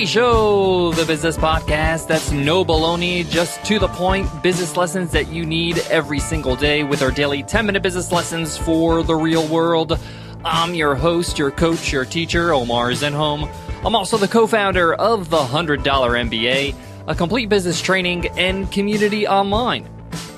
MBA Show, the business podcast that's no baloney, just to the point business lessons that you need every single day with our daily 10-minute business lessons for the real world. I'm your host, your coach, your teacher, Omar Zenhom. I'm also the co-founder of the $100 MBA, a complete business training and community online.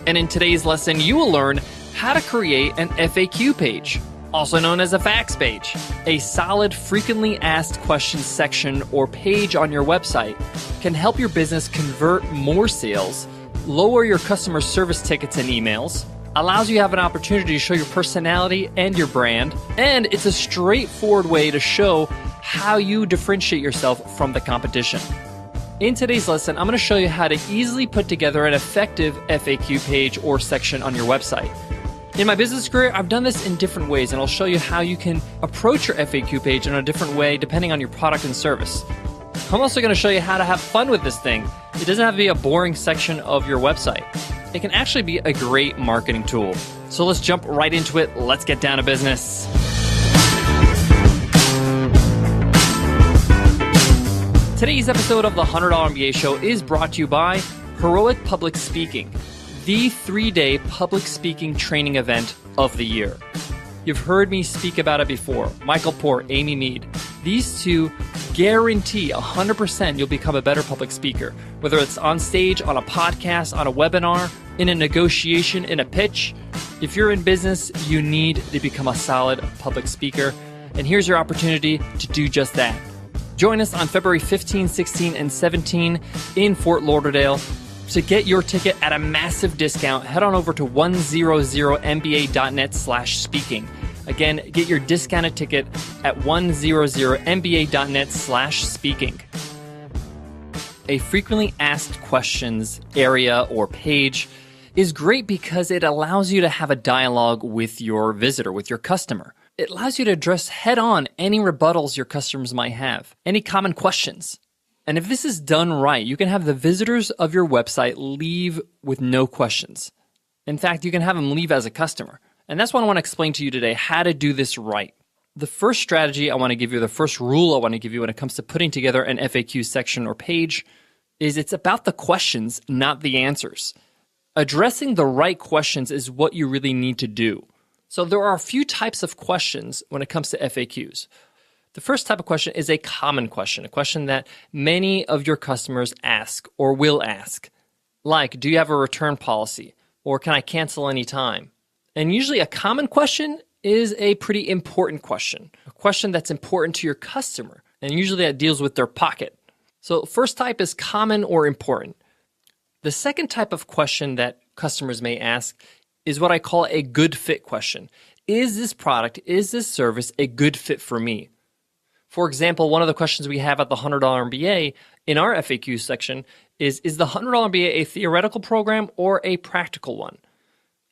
And in today's lesson, you will learn how to create an FAQ page, also known as a FAQs page, a solid frequently asked questions section or page on your website can help your business convert more sales, lower your customer service tickets and emails, allows you to have an opportunity to show your personality and your brand, and it's a straightforward way to show how you differentiate yourself from the competition. In today's lesson, I'm going to show you how to easily put together an effective FAQ page or section on your website. In my business career, I've done this in different ways, and I'll show you how you can approach your FAQ page in a different way depending on your product and service. I'm also going to show you how to have fun with this thing. It doesn't have to be a boring section of your website. It can actually be a great marketing tool. So let's jump right into it. Let's get down to business. Today's episode of the $100 MBA Show is brought to you by Heroic Public Speaking, the 3-day public speaking training event of the year. You've heard me speak about it before. Michael Port, Amy Mead. These two guarantee 100% you'll become a better public speaker, whether it's on stage, on a podcast, on a webinar, in a negotiation, in a pitch. If you're in business, you need to become a solid public speaker. And here's your opportunity to do just that. Join us on February 15, 16, and 17 in Fort Lauderdale. To get your ticket at a massive discount, head on over to 100mba.net/speaking. Again, get your discounted ticket at 100mba.net/speaking. A frequently asked questions area or page is great because it allows you to have a dialogue with your visitor, with your customer. It allows you to address head-on any rebuttals your customers might have, any common questions. And if this is done right, you can have the visitors of your website leave with no questions. In fact, you can have them leave as a customer. And that's what I want to explain to you today, how to do this right. The first strategy I want to give you, the first rule I want to give you when it comes to putting together an FAQ section or page is it's about the questions, not the answers. Addressing the right questions is what you really need to do. So there are a few types of questions when it comes to FAQs. The first type of question is a common question, a question that many of your customers ask or will ask. Like, do you have a return policy? Or can I cancel anytime? And usually a common question is a pretty important question, a question that's important to your customer. And usually that deals with their pocket. So first type is common or important. The second type of question that customers may ask is what I call a good fit question. Is this product, is this service a good fit for me? For example, one of the questions we have at the $100 MBA in our FAQ section is the $100 MBA a theoretical program or a practical one?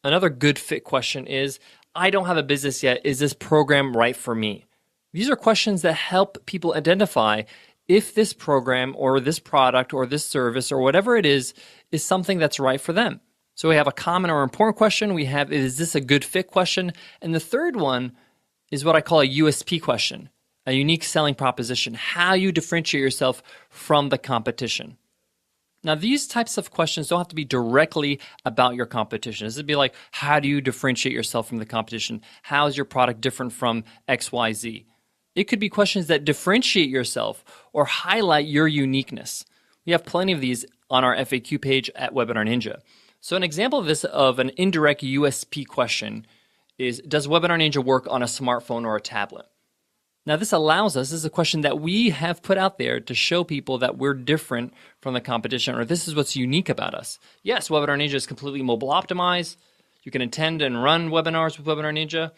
Another good fit question is, I don't have a business yet. Is this program right for me? These are questions that help people identify if this program or this product or this service or whatever it is something that's right for them. So we have a common or important question. We have, is this a good fit question? And the third one is what I call a USP question, a unique selling proposition, how you differentiate yourself from the competition. Now, these types of questions don't have to be directly about your competition. This would be like, how do you differentiate yourself from the competition? How is your product different from XYZ? It could be questions that differentiate yourself or highlight your uniqueness. We have plenty of these on our FAQ page at Webinar Ninja. So an example of this, of an indirect USP question, is, does Webinar Ninja work on a smartphone or a tablet? Now, this allows us, this is a question that we have put out there to show people that we're different from the competition, or this is what's unique about us. Yes, Webinar Ninja is completely mobile optimized. You can attend and run webinars with Webinar Ninja,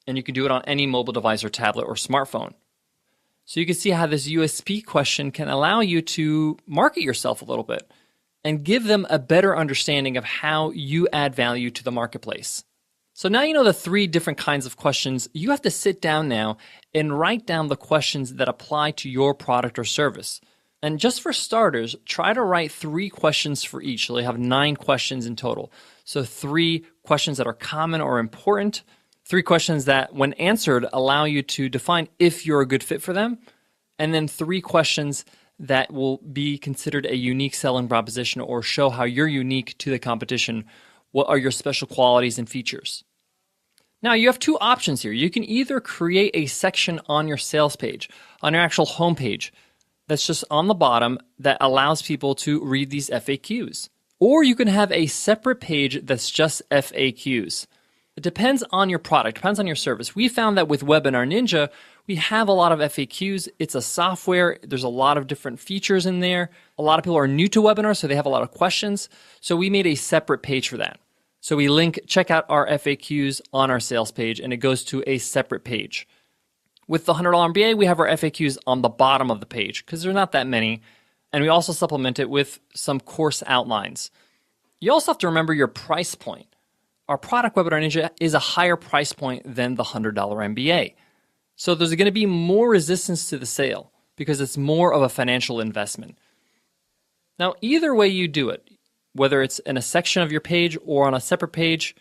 and you can do it on any mobile device or tablet or smartphone. So you can see how this USP question can allow you to market yourself a little bit and give them a better understanding of how you add value to the marketplace. So now you know the 3 different kinds of questions. You have to sit down now and write down the questions that apply to your product or service. And just for starters, try to write 3 questions for each. So you have 9 questions in total. So 3 questions that are common or important, 3 questions that, when answered, allow you to define if you're a good fit for them, and then 3 questions that will be considered a unique selling proposition or show how you're unique to the competition. What are your special qualities and features? Now, you have two options here. You can either create a section on your sales page, on your actual homepage, that's just on the bottom that allows people to read these FAQs. Or you can have a separate page that's just FAQs. It depends on your product, depends on your service. We found that with Webinar Ninja, we have a lot of FAQs. It's a software. There's a lot of different features in there. A lot of people are new to webinars, so they have a lot of questions. So we made a separate page for that. So we check out our FAQs on our sales page, and it goes to a separate page. With the $100 MBA, we have our FAQs on the bottom of the page because there's not that many. And we also supplement it with some course outlines. You also have to remember your price point. Our product, Webinar Ninja, is a higher price point than the $100 MBA. So there's going to be more resistance to the sale because it's more of a financial investment. Now, either way you do it, whether it's in a section of your page or on a separate page,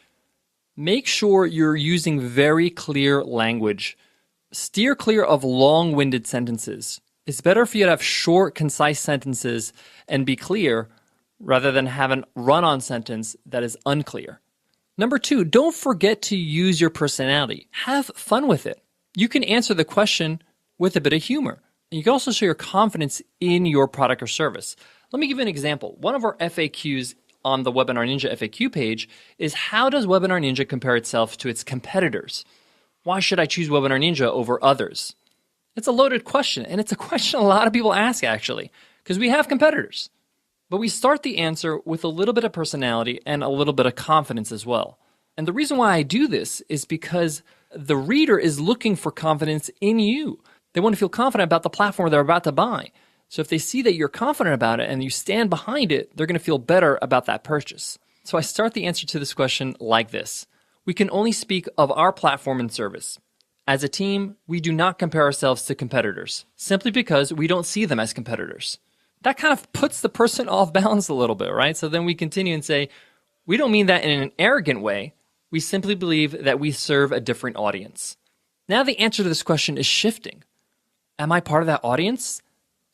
make sure you're using very clear language. Steer clear of long-winded sentences. It's better for you to have short, concise sentences and be clear rather than have a run-on sentence that is unclear. Number two, don't forget to use your personality. Have fun with it. You can answer the question with a bit of humor. And you can also show your confidence in your product or service. Let me give you an example. One of our FAQs on the Webinar Ninja FAQ page is, how does Webinar Ninja compare itself to its competitors? Why should I choose Webinar Ninja over others? It's a loaded question, and it's a question a lot of people ask actually, because we have competitors. But we start the answer with a little bit of personality and a little bit of confidence as well. And the reason why I do this is because the reader is looking for confidence in you. They want to feel confident about the platform they're about to buy. So if they see that you're confident about it and you stand behind it, they're going to feel better about that purchase. So I start the answer to this question like this. We can only speak of our platform and service. As a team, we do not compare ourselves to competitors, simply because we don't see them as competitors. That kind of puts the person off balance a little bit, right? So then we continue and say, we don't mean that in an arrogant way. We simply believe that we serve a different audience. Now the answer to this question is shifting. Am I part of that audience?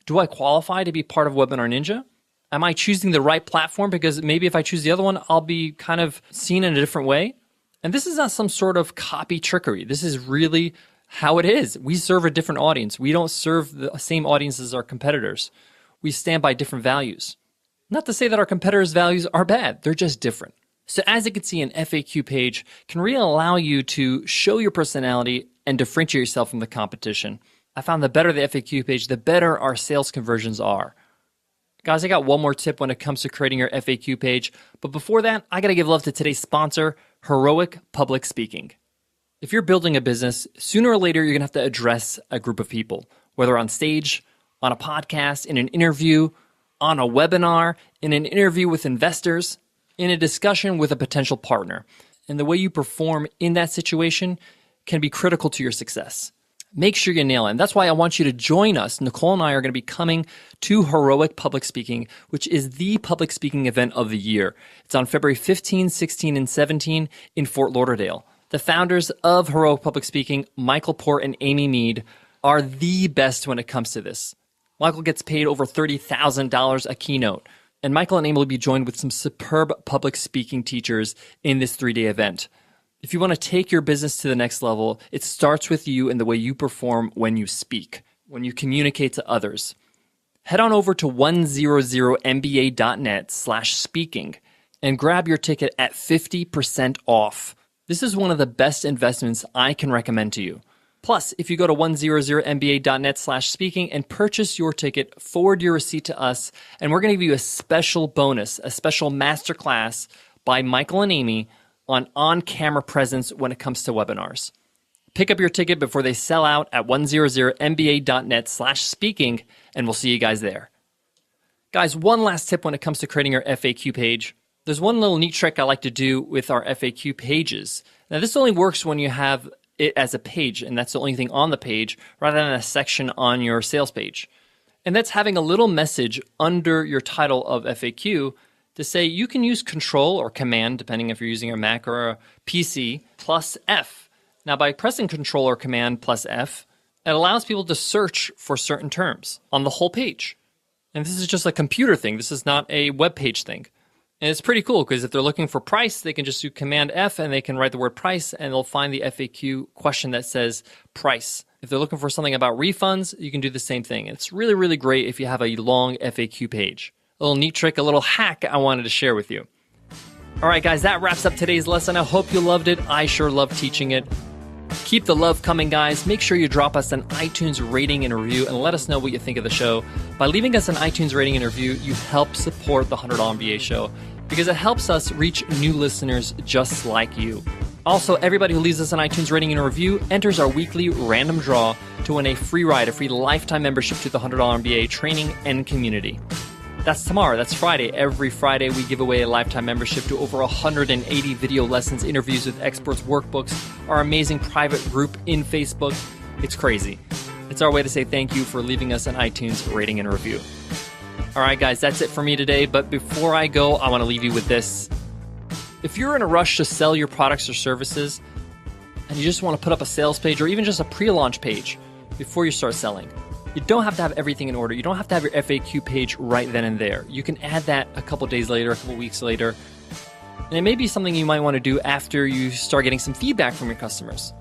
Do I qualify to be part of Webinar Ninja? Am I choosing the right platform? Because maybe if I choose the other one, I'll be kind of seen in a different way. And this is not some sort of copy trickery. This is really how it is. We serve a different audience. We don't serve the same audience as our competitors. We stand by different values. Not to say that our competitors' values are bad. They're just different. So as you can see, an FAQ page can really allow you to show your personality and differentiate yourself from the competition. I found the better the FAQ page, the better our sales conversions are. Guys, I got one more tip when it comes to creating your FAQ page. But before that, I got to give love to today's sponsor, Heroic Public Speaking. If you're building a business, sooner or later, you're going to have to address a group of people, whether on stage, on a podcast, in an interview, on a webinar, in an interview with investors, in a discussion with a potential partner. And the way you perform in that situation can be critical to your success. Make sure you nail it. And that's why I want you to join us. Nicole and I are going to be coming to Heroic Public Speaking, which is the public speaking event of the year. It's on February 15, 16, and 17 in Fort Lauderdale. The founders of Heroic Public Speaking, Michael Port and Amy Mead, are the best when it comes to this. Michael gets paid over $30,000 a keynote. And Michael and Amy will be joined with some superb public speaking teachers in this 3-day event. If you want to take your business to the next level, it starts with you and the way you perform when you speak, when you communicate to others. Head on over to 100mba.net/speaking and grab your ticket at 50% off. This is one of the best investments I can recommend to you. Plus, if you go to 100mba.net/speaking and purchase your ticket, forward your receipt to us, and we're going to give you a special bonus, a special masterclass by Michael and Amy on-camera presence when it comes to webinars. Pick up your ticket before they sell out at 100mba.net/speaking, and we'll see you guys there. Guys, one last tip when it comes to creating your FAQ page. There's one little neat trick I like to do with our FAQ pages. Now, this only works when you have it as a page, and that's the only thing on the page, rather than a section on your sales page. And that's having a little message under your title of FAQ to say you can use Control or Command, depending if you're using a Mac or a PC, plus F. Now, by pressing Control or Command plus F, it allows people to search for certain terms on the whole page. And this is just a computer thing. This is not a web page thing. And it's pretty cool because if they're looking for price, they can just do Command F and they can write the word price and they'll find the FAQ question that says price. If they're looking for something about refunds, you can do the same thing. It's really, really great if you have a long FAQ page. A little neat trick, a little hack I wanted to share with you. All right, guys, that wraps up today's lesson. I hope you loved it. I sure love teaching it. Keep the love coming, guys. Make sure you drop us an iTunes rating and review and let us know what you think of the show. By leaving us an iTunes rating and review, you help support the $100 MBA show because it helps us reach new listeners just like you. Also, everybody who leaves us an iTunes rating and review enters our weekly random draw to win a free ride, a free lifetime membership to the $100 MBA Training and Community. That's tomorrow. That's Friday. Every Friday, we give away a lifetime membership to over 180 video lessons, interviews with experts, workbooks, our amazing private group in Facebook. It's crazy. It's our way to say thank you for leaving us an iTunes rating and review. All right, guys, that's it for me today. But before I go, I want to leave you with this. If you're in a rush to sell your products or services, and you just want to put up a sales page or even just a pre-launch page before you start selling, you don't have to have everything in order. You don't have to have your FAQ page right then and there. You can add that a couple days later, a couple weeks later. And it may be something you might want to do after you start getting some feedback from your customers.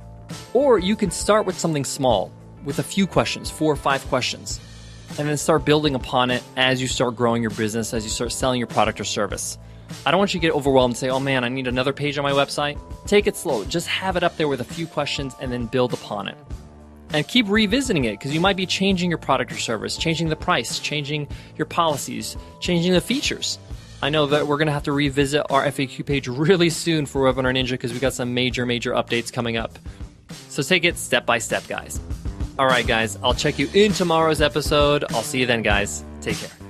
Or you can start with something small, with a few questions, 4 or 5 questions, and then start building upon it as you start growing your business, as you start selling your product or service. I don't want you to get overwhelmed and say, oh man, I need another page on my website. Take it slow. Just have it up there with a few questions and then build upon it. And keep revisiting it because you might be changing your product or service, changing the price, changing your policies, changing the features. I know that we're going to have to revisit our FAQ page really soon for Webinar Ninja because we got some major updates coming up. So take it step by step, guys. All right, guys, I'll check you in tomorrow's episode. I'll see you then, guys. Take care.